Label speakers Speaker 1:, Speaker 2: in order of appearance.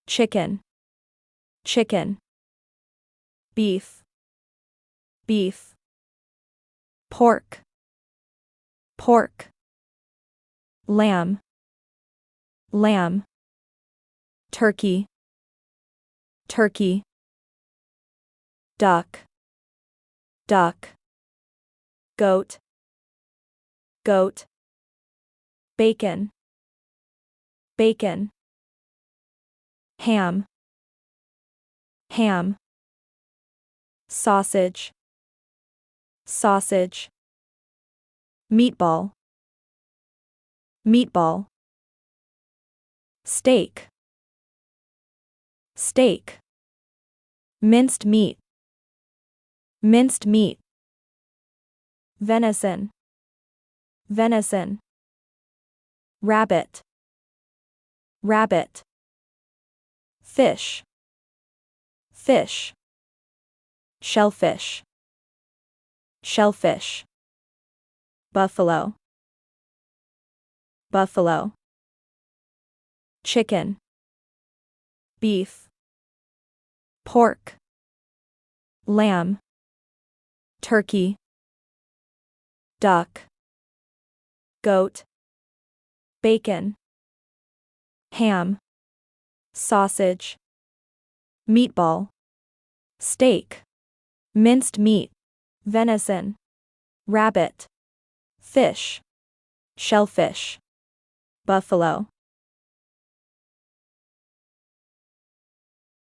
Speaker 1: chicken, chicken, beef, beef, pork, pork, lamb, lamb, turkey, turkey, duck, duck, goat, goat, bacon, bacon, ham, ham, sausage, sausage, meatball, meatball, steak, steak, minced meat, minced meat, venison, venison, rabbit, rabbit, fish, fish, shellfish, shellfish, buffalo, buffalo, chicken, beef, pork, lamb, turkey, duck, goat, bacon, ham, sausage, meatball, steak, minced meat, venison, rabbit, fish, shellfish, buffalo.